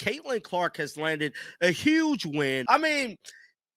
Caitlin Clark has landed a huge win. I mean,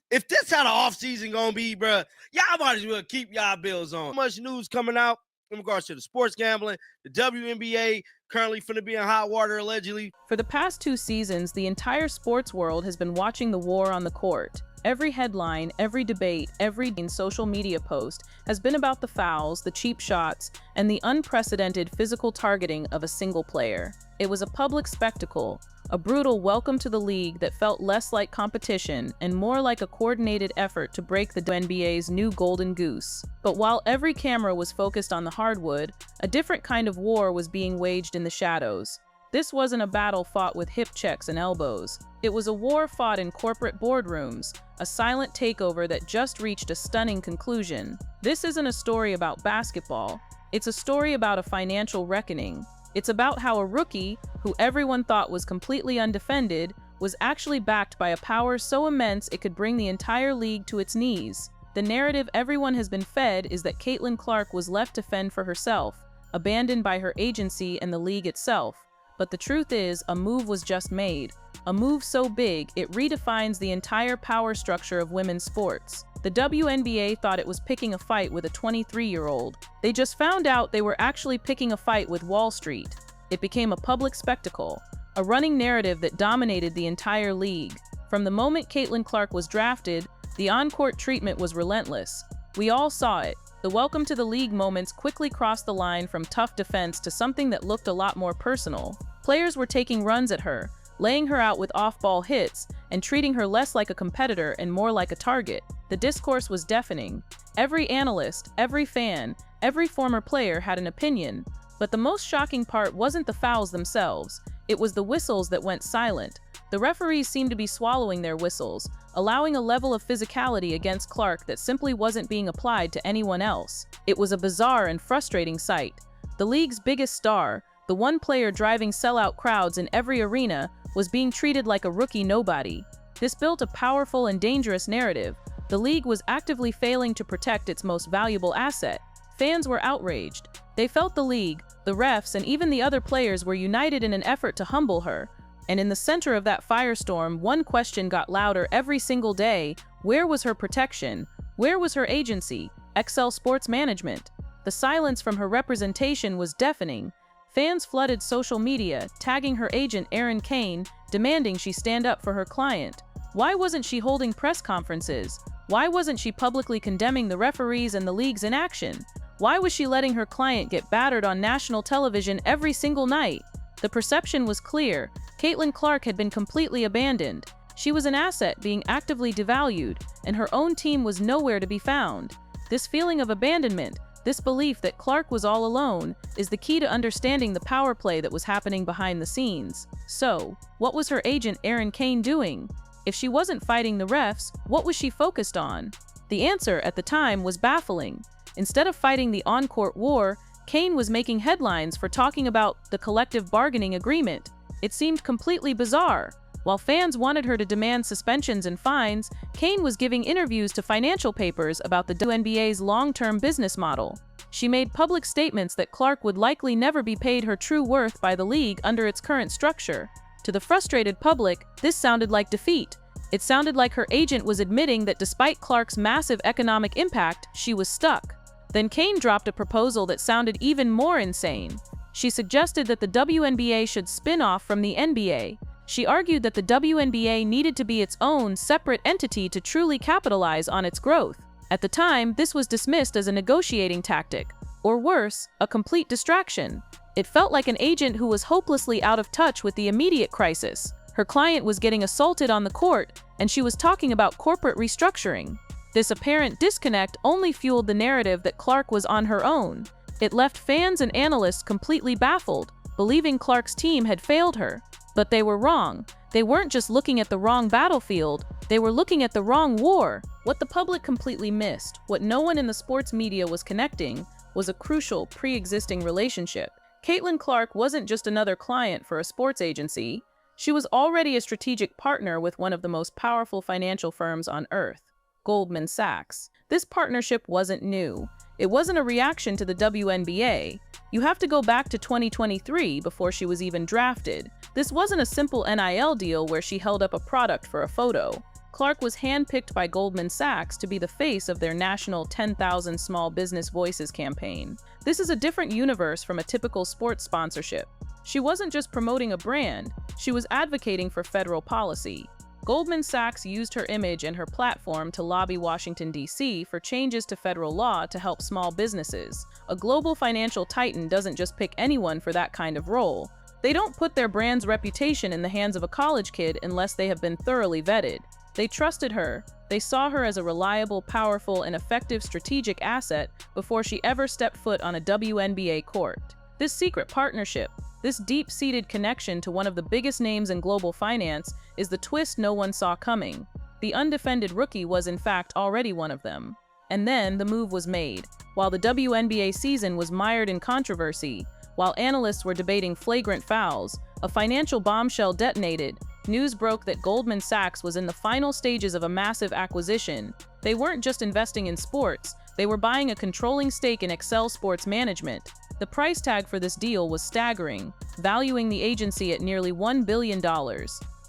if this how the offseason gonna be, bruh, y'all might as well keep y'all bills on. Much news coming out in regards to the sports gambling, the WNBA currently finna be in hot water allegedly. For the past 2 seasons, the entire sports world has been watching the war on the court. Every headline, every debate, every social media post has been about the fouls, the cheap shots, and the unprecedented physical targeting of a single player. It was a public spectacle, a brutal welcome to the league that felt less like competition and more like a coordinated effort to break the WNBA's new golden goose. But while every camera was focused on the hardwood, a different kind of war was being waged in the shadows. This wasn't a battle fought with hip checks and elbows. It was a war fought in corporate boardrooms, a silent takeover that just reached a stunning conclusion. This isn't a story about basketball. It's a story about a financial reckoning. It's about how a rookie, who everyone thought was completely undefended, was actually backed by a power so immense it could bring the entire league to its knees. The narrative everyone has been fed is that Caitlin Clark was left to fend for herself, abandoned by her agency and the league itself. But the truth is, a move was just made. A move so big, it redefines the entire power structure of women's sports. The WNBA thought it was picking a fight with a 23-year-old. They just found out they were actually picking a fight with Wall Street. It became a public spectacle, a running narrative that dominated the entire league. From the moment Caitlin Clark was drafted, the on-court treatment was relentless. We all saw it. The welcome to the league moments quickly crossed the line from tough defense to something that looked a lot more personal. Players were taking runs at her, laying her out with off-ball hits, and treating her less like a competitor and more like a target. The discourse was deafening. Every analyst, every fan, every former player had an opinion. But the most shocking part wasn't the fouls themselves. It was the whistles that went silent. The referees seemed to be swallowing their whistles, allowing a level of physicality against Clark that simply wasn't being applied to anyone else. It was a bizarre and frustrating sight. The league's biggest star, the one player driving sellout crowds in every arena, was being treated like a rookie nobody. This built a powerful and dangerous narrative. The league was actively failing to protect its most valuable asset. Fans were outraged. They felt the league, the refs, and even the other players were united in an effort to humble her. And in the center of that firestorm, one question got louder every single day. Where was her protection? Where was her agency? XL Sports Management. The silence from her representation was deafening. Fans flooded social media, tagging her agent Erin Kane, demanding she stand up for her client. Why wasn't she holding press conferences? Why wasn't she publicly condemning the referees and the league's inaction? Why was she letting her client get battered on national television every single night? The perception was clear. Caitlin Clark had been completely abandoned. She was an asset being actively devalued, and her own team was nowhere to be found. This feeling of abandonment, this belief that Clark was all alone, is the key to understanding the power play that was happening behind the scenes. So, what was her agent Erin Kane doing? If she wasn't fighting the refs, what was she focused on? The answer at the time was baffling. Instead of fighting the on-court war, Kane was making headlines for talking about the collective bargaining agreement. It seemed completely bizarre. While fans wanted her to demand suspensions and fines, Kane was giving interviews to financial papers about the WNBA's long-term business model. She made public statements that Clark would likely never be paid her true worth by the league under its current structure. To the frustrated public, this sounded like defeat. It sounded like her agent was admitting that despite Clark's massive economic impact, she was stuck. Then Kane dropped a proposal that sounded even more insane. She suggested that the WNBA should spin off from the NBA. She argued that the WNBA needed to be its own, separate entity to truly capitalize on its growth. At the time, this was dismissed as a negotiating tactic, or worse, a complete distraction. It felt like an agent who was hopelessly out of touch with the immediate crisis. Her client was getting assaulted on the court, and she was talking about corporate restructuring. This apparent disconnect only fueled the narrative that Clark was on her own. It left fans and analysts completely baffled, believing Clark's team had failed her. But they were wrong. They weren't just looking at the wrong battlefield, they were looking at the wrong war. What the public completely missed, what no one in the sports media was connecting, was a crucial pre-existing relationship. Caitlin Clark wasn't just another client for a sports agency. She was already a strategic partner with one of the most powerful financial firms on earth, Goldman Sachs. This partnership wasn't new. It wasn't a reaction to the WNBA. You have to go back to 2023 before she was even drafted. This wasn't a simple NIL deal where she held up a product for a photo. Clark was handpicked by Goldman Sachs to be the face of their national 10,000 Small Business Voices campaign. This is a different universe from a typical sports sponsorship. She wasn't just promoting a brand, she was advocating for federal policy. Goldman Sachs used her image and her platform to lobby Washington, D.C. for changes to federal law to help small businesses. A global financial titan doesn't just pick anyone for that kind of role. They don't put their brand's reputation in the hands of a college kid unless they have been thoroughly vetted. They trusted her. They saw her as a reliable, powerful, and effective strategic asset before she ever stepped foot on a WNBA court. This secret partnership, this deep-seated connection to one of the biggest names in global finance, is the twist no one saw coming. The undefended rookie was in fact already one of them. And then the move was made. While the WNBA season was mired in controversy, while analysts were debating flagrant fouls, a financial bombshell detonated. News broke that Goldman Sachs was in the final stages of a massive acquisition. They weren't just investing in sports, they were buying a controlling stake in Excel Sports Management. The price tag for this deal was staggering, valuing the agency at nearly $1 billion.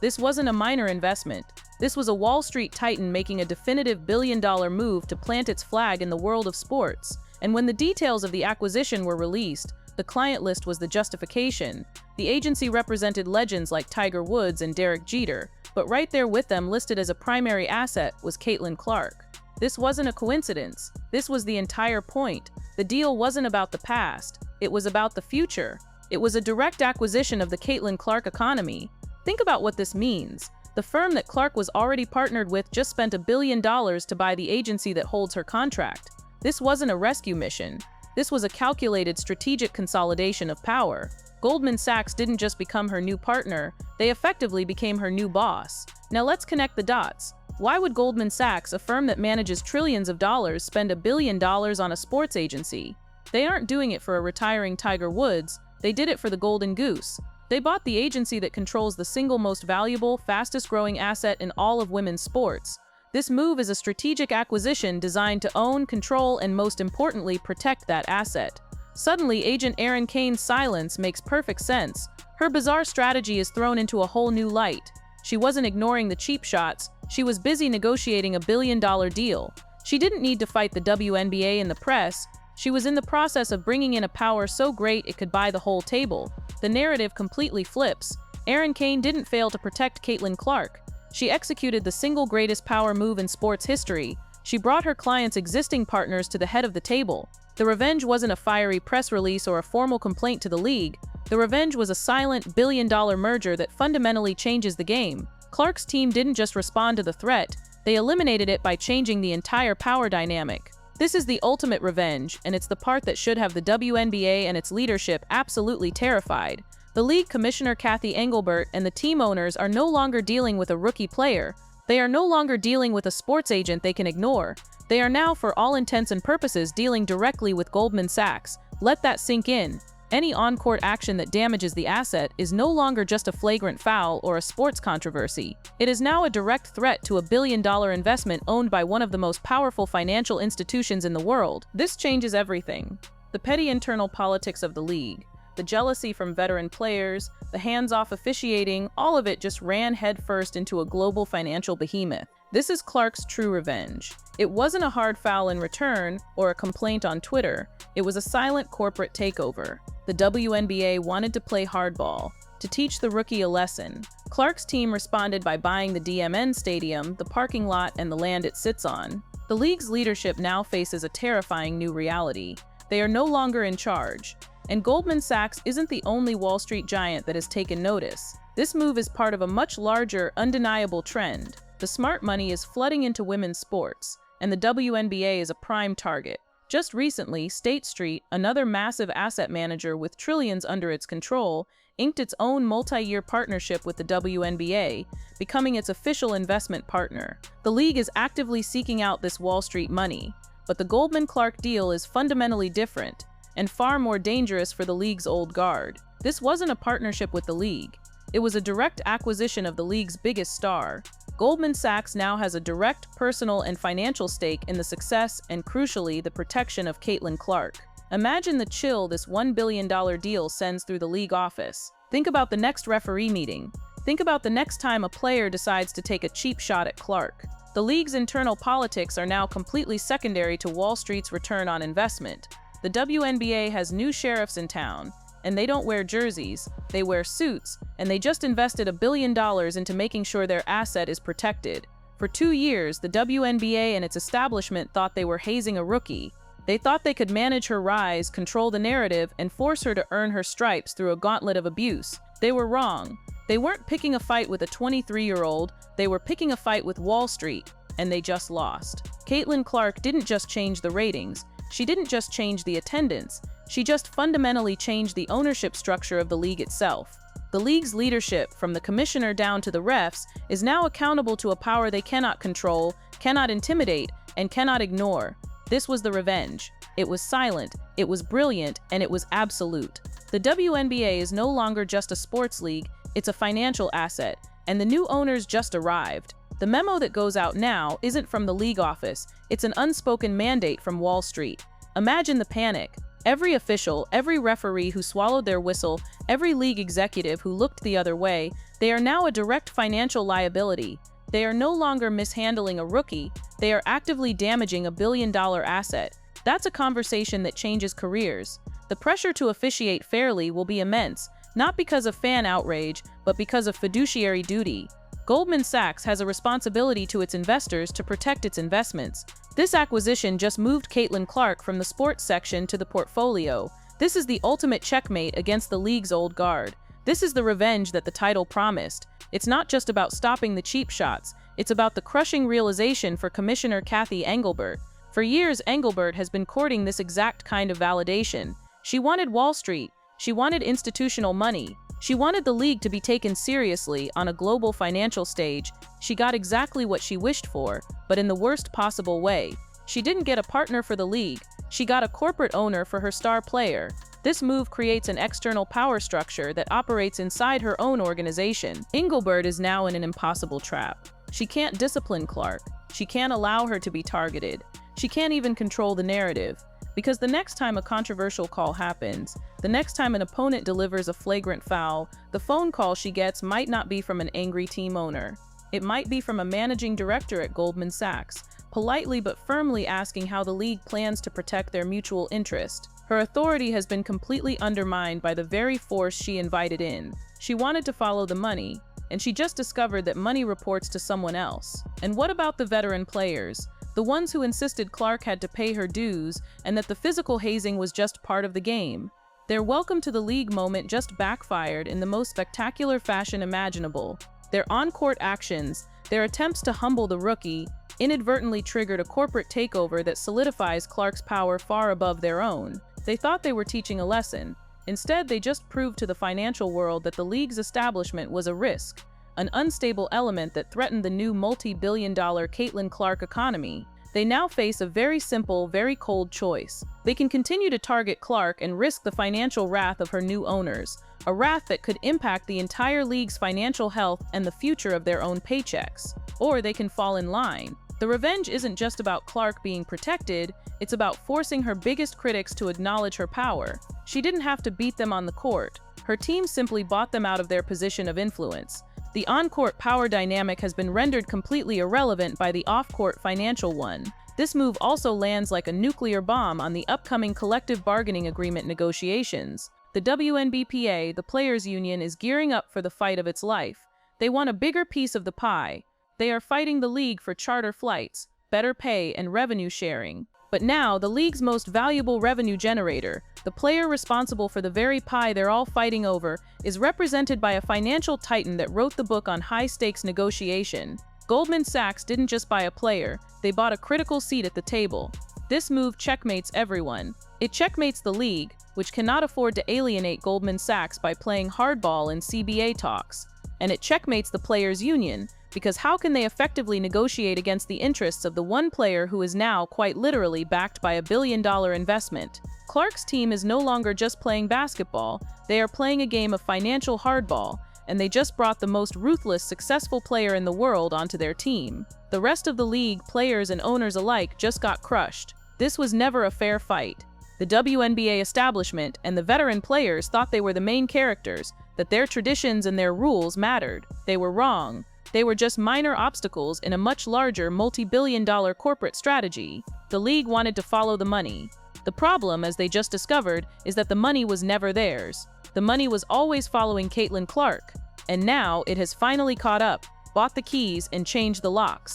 This wasn't a minor investment. This was a Wall Street titan making a definitive billion-dollar move to plant its flag in the world of sports. And when the details of the acquisition were released, the client list was the justification. The agency represented legends like Tiger Woods and Derek Jeter, but right there with them listed as a primary asset was Caitlin Clark. This wasn't a coincidence. This was the entire point. The deal wasn't about the past. It was about the future. It was a direct acquisition of the Caitlin Clark economy. Think about what this means. The firm that Clark was already partnered with just spent $1 billion to buy the agency that holds her contract. This wasn't a rescue mission. This was a calculated strategic consolidation of power. Goldman Sachs didn't just become her new partner, they effectively became her new boss. Now let's connect the dots. Why would Goldman Sachs, a firm that manages trillions of dollars, spend $1 billion on a sports agency? They aren't doing it for a retiring Tiger Woods, they did it for the Golden Goose. They bought the agency that controls the single most valuable, fastest-growing asset in all of women's sports. This move is a strategic acquisition designed to own, control, and most importantly, protect that asset. Suddenly, Agent Erin Kane's silence makes perfect sense. Her bizarre strategy is thrown into a whole new light. She wasn't ignoring the cheap shots, she was busy negotiating $1 billion deal. She didn't need to fight the WNBA in the press, she was in the process of bringing in a power so great it could buy the whole table. The narrative completely flips. Erin Kane didn't fail to protect Caitlin Clark. She executed the single greatest power move in sports history. She brought her client's existing partners to the head of the table. The revenge wasn't a fiery press release or a formal complaint to the league. The revenge was a silent, billion-dollar merger that fundamentally changes the game. Clark's team didn't just respond to the threat, they eliminated it by changing the entire power dynamic. This is the ultimate revenge, and it's the part that should have the WNBA and its leadership absolutely terrified. The league commissioner Cathy Engelbert and the team owners are no longer dealing with a rookie player. They are no longer dealing with a sports agent they can ignore. They are now, for all intents and purposes, dealing directly with Goldman Sachs. Let that sink in. Any on-court action that damages the asset is no longer just a flagrant foul or a sports controversy. It is now a direct threat to $1 billion investment owned by one of the most powerful financial institutions in the world. This changes everything. The petty internal politics of the league, the jealousy from veteran players, the hands-off officiating, all of it just ran headfirst into a global financial behemoth. This is Clark's true revenge. It wasn't a hard foul in return or a complaint on Twitter. It was a silent corporate takeover. The WNBA wanted to play hardball, to teach the rookie a lesson. Clark's team responded by buying the DMN Stadium, the parking lot, and the land it sits on. The league's leadership now faces a terrifying new reality. They are no longer in charge. And Goldman Sachs isn't the only Wall Street giant that has taken notice. This move is part of a much larger, undeniable trend. The smart money is flooding into women's sports, and the WNBA is a prime target. Just recently, State Street, another massive asset manager with trillions under its control, inked its own multi-year partnership with the WNBA, becoming its official investment partner. The league is actively seeking out this Wall Street money, but the Goldman-Clark deal is fundamentally different and far more dangerous for the league's old guard. This wasn't a partnership with the league. It was a direct acquisition of the league's biggest star. Goldman Sachs now has a direct personal and financial stake in the success and, crucially, the protection of Caitlin Clark. Imagine the chill this $1 billion deal sends through the league office. Think about the next referee meeting. Think about the next time a player decides to take a cheap shot at Clark. The league's internal politics are now completely secondary to Wall Street's return on investment. The WNBA has new sheriffs in town, and they don't wear jerseys, they wear suits, and they just invested $1 billion into making sure their asset is protected. For 2 years, the WNBA and its establishment thought they were hazing a rookie. They thought they could manage her rise, control the narrative, and force her to earn her stripes through a gauntlet of abuse. They were wrong. They weren't picking a fight with a 23-year-old, they were picking a fight with Wall Street, and they just lost. Caitlin Clark didn't just change the ratings, she didn't just change the attendance, she just fundamentally changed the ownership structure of the league itself. The league's leadership, from the commissioner down to the refs, is now accountable to a power they cannot control, cannot intimidate, and cannot ignore. This was the revenge. It was silent, it was brilliant, and it was absolute. The WNBA is no longer just a sports league, it's a financial asset, and the new owners just arrived. The memo that goes out now isn't from the league office, it's an unspoken mandate from Wall Street. Imagine the panic. Every official, every referee who swallowed their whistle, every league executive who looked the other way, they are now a direct financial liability. They are no longer mishandling a rookie, they are actively damaging $1 billion asset. That's a conversation that changes careers. The pressure to officiate fairly will be immense, not because of fan outrage, but because of fiduciary duty. Goldman Sachs has a responsibility to its investors to protect its investments. This acquisition just moved Caitlin Clark from the sports section to the portfolio. This is the ultimate checkmate against the league's old guard. This is the revenge that the title promised. It's not just about stopping the cheap shots, it's about the crushing realization for Commissioner Cathy Engelbert. For years, Engelbert has been courting this exact kind of validation. She wanted Wall Street, she wanted institutional money, she wanted the league to be taken seriously on a global financial stage. She got exactly what she wished for, but in the worst possible way. She didn't get a partner for the league, she got a corporate owner for her star player. This move creates an external power structure that operates inside her own organization. Engelbert is now in an impossible trap. She can't discipline Clark. She can't allow her to be targeted. She can't even control the narrative. Because the next time a controversial call happens, the next time an opponent delivers a flagrant foul, the phone call she gets might not be from an angry team owner. It might be from a managing director at Goldman Sachs, politely but firmly asking how the league plans to protect their mutual interest. Her authority has been completely undermined by the very force she invited in. She wanted to follow the money, and she just discovered that money reports to someone else. And what about the veteran players? The ones who insisted Clark had to pay her dues and that the physical hazing was just part of the game. Their welcome to the league moment just backfired in the most spectacular fashion imaginable. Their on-court actions, their attempts to humble the rookie, inadvertently triggered a corporate takeover that solidifies Clark's power far above their own. They thought they were teaching a lesson. Instead, they just proved to the financial world that the league's establishment was a risk, an unstable element that threatened the new multi-billion-dollar Caitlin Clark economy. They now face a very simple, very cold choice. They can continue to target Clark and risk the financial wrath of her new owners, a wrath that could impact the entire league's financial health and the future of their own paychecks. Or they can fall in line. The revenge isn't just about Clark being protected, it's about forcing her biggest critics to acknowledge her power. She didn't have to beat them on the court. Her team simply bought them out of their position of influence. The on-court power dynamic has been rendered completely irrelevant by the off-court financial one. This move also lands like a nuclear bomb on the upcoming collective bargaining agreement negotiations. The WNBA, the players' union, is gearing up for the fight of its life. They want a bigger piece of the pie. They are fighting the league for charter flights, better pay, and revenue sharing. But now, the league's most valuable revenue generator, the player responsible for the very pie they're all fighting over, is represented by a financial titan that wrote the book on high-stakes negotiation. Goldman Sachs didn't just buy a player, they bought a critical seat at the table. This move checkmates everyone. It checkmates the league, which cannot afford to alienate Goldman Sachs by playing hardball in CBA talks. And it checkmates the players' union, because how can they effectively negotiate against the interests of the one player who is now, quite literally, backed by $1 billion investment? Clark's team is no longer just playing basketball, they are playing a game of financial hardball, and they just brought the most ruthless, successful player in the world onto their team. The rest of the league, players and owners alike, just got crushed. This was never a fair fight. The WNBA establishment and the veteran players thought they were the main characters, that their traditions and their rules mattered. They were wrong. They were just minor obstacles in a much larger multi-billion-dollar corporate strategy. The league wanted to follow the money. The problem, as they just discovered, is that the money was never theirs. The money was always following Caitlin Clark. And now it has finally caught up, bought the keys, and changed the locks.